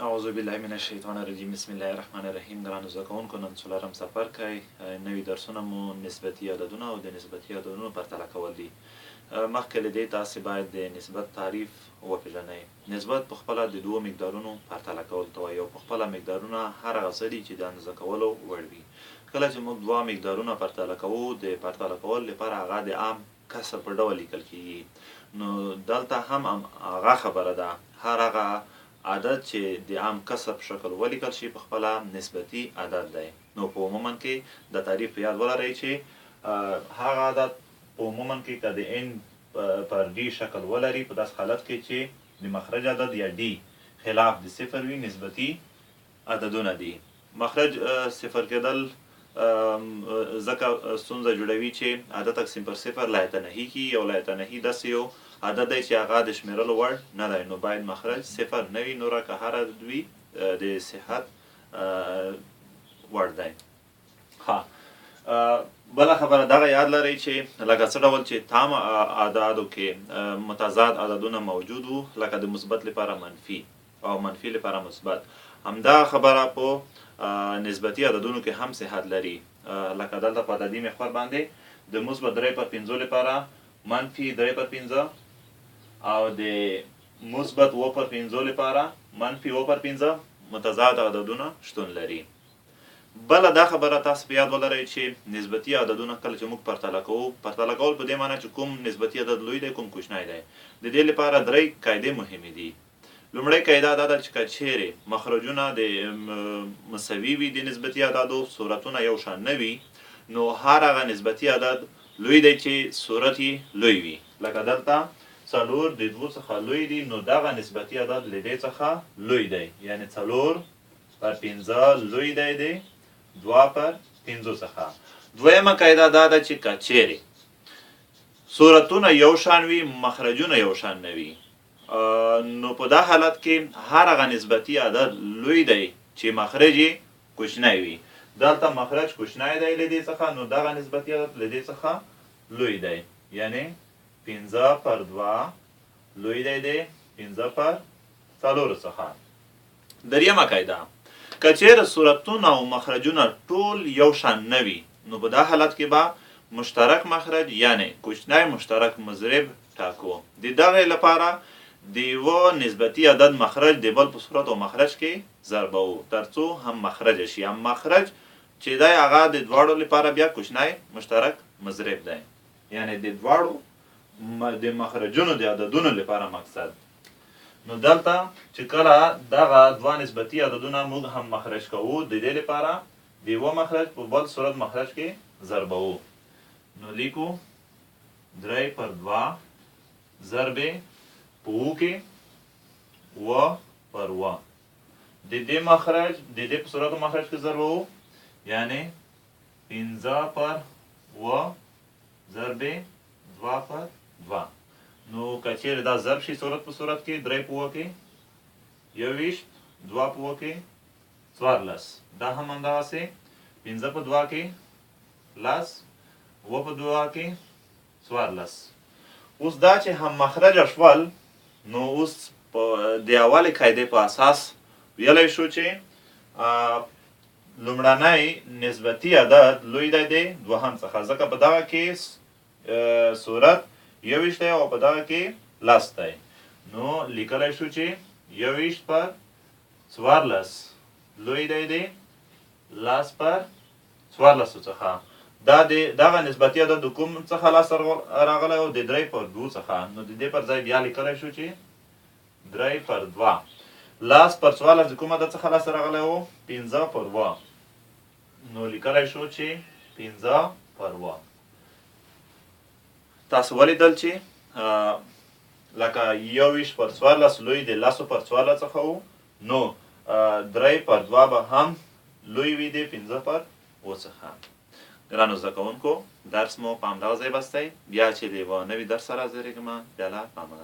اعوذ بالله من الشیطان الرجیم بسم الله الرحمن الرحیم. ګرانو زده کوونکو، نن څلورم څپرکی نوي درسونه مو نسبتي عددونه او د نسبتي عددونو پرتله کول دي. مخکې له دې تاسې باید د نسبت تعریف وپېژنئ. نسبت په خپله د دوو مقدارونو پرتله کول ته وایي او په خپله مقدارونه هر هغه څه دي چې د اندازه کولو وړ وي. کله چې موږ دوه مقدارونه پرتله کوو، د پرتله کولو لپاره هغه د عام کسر په ډول لیکل کېږي. نو دلته هم هغه خبره ده، هر هغه عدد چې د عام کسر په شکل ولیکل شي په خپله نسبتي عدد دی. نو په عموما کې د تعریف په یاد ولرئ چې هغه عدد په عموما کې که د n پر d شکل ولري، په داسې حالت کې چې د مخرج عدد یا d خلاف د صفر وي، نسبتي عددونه دي. مخرج صفر کېدل ځکه ستونزه جوړوي چې عدد تقسیم پر صفر لایتنهي کېږي او لایتنهي داسې یو عدد دی چې هغه د شمیرلو وړ نه دی. نو باید مخرج صفر نه وي، نوره که هر عدد وي د صحت وړ دی. بله خبره دغه یاد لرئ چې لکه څه ډول چې تام اعدادو کې متضاد عددونه موجود وو، لکه د مثبت لپاره منفي او منفي لپاره مثبت، همدا خبره په نسبتي عددونو کې هم صحت لري. لکه دلته په عددي محور باندې د مثبت 3/5 لپاره منفي 3/5 او د مثبت 2/5 لپاره منفي 2/5 متضاد عددونه شتون لري. بله دا خبره تاسو په یاد ولرئ چې نسبتي عددونه کله چې موږ پرتله کوو، پرتله کول په دې معنی چې کوم نسبتي عدد لوی دی کوم کوچنی دی. د دې لپاره 3 قاعدې مهمې دي. لومړی قاعده دا ده چې که چیرې مخرجونه د مساوي وي د نسبتي عددو، صورتونه یو شان نه وي، نو هر هغه نسبتي عدد لوی دی چې صورت یې لوی وي. لکه دلته 4 د 2 څخه لوی دی، نو دغه نسبتي عدد له دې څخه لوی دی، یعنی 4/5 لوی دی د 2/5 څخه. دویمه قاعده دا ده چې که چیرې صورتونه یو شان وي، مخرجونه یو شان نه وي، نو په دا حالت کې هر هغه نسبتي عدد لوی دی چې مخرج یې کوچنی وي. دلته مخرج کوچنی دی له دې څخه، نو دغه نسبتي عدد له دې څخه لوی دی، یعنی 5/2 لوی دی د 5/4 څخه. دریمه قاعده، که چیرې صورتونه او مخرجونه ټول یو شان نه وي، نو په دا حالت کې به مشترک مخرج یعنی کوچنی مشترک مضرب ټاکو. د دغه لپاره د یوه نسبتي عدد مخرج د بل په صورت او مخرج کې ضربوو ترڅو هم مخرج شي. هم مخرج چې دی هغه د دواړو لپاره بیا کوچنی مشترک مضرب دی، یعنی د دواړو د مخرجونو د عددونو لپاره مقصد. نو دلته چې کله دغه دوه نسبتي عددونه موږ هم مخرج کوو، د دې لپاره د یوه مخرج په بل صورت مخرج کې ضربوو. نو لیکو 3/2 ضرب په 2 کې 2/2 د دې مخرج د دې په صورت مخرج کې ضربوو، یعنی 15/2 ضرب 2/2. نو که چیرې دا ضرب شي صورت په صورت کې 3/2 کې 21، 2/2 کې 14، دا هم همدغسې 15/2 کې 10، 2/2 کې 14. اوس دا چې هم مخرج شول، نو اوس د اولې قاعدې په اساس ویلی شو چې لومړنی نسبتي عدد لوی دی د دوهم څخه، ځکه په دغه کې صورت 21 دی او په دغه کې 10 دی. نو لیکلی شو چې 21/14 لوی دی د 10/14 څخه. دا دغه نسبتي عدد د کوم څخه لاسته راغلی او د 3/2 څخه. نو د دې پر ځای بیا لیکلی شو چې 3/2. 10/14 د کوم عدد څخه لاسته راغلی و؟ 15/2. نو لیکلی شو چې 15/2. تاسو ولیدل چې لکه 21/14 لوی د 10/14 څخه و، نو 3/2 به هم لوی وي د 15/2 څخه. ګرانو زده کوونکو، درس مو په همدغه ځای بستی. بیا چې د یوه نوي درس سره حاضرېږم، بیا له پامه.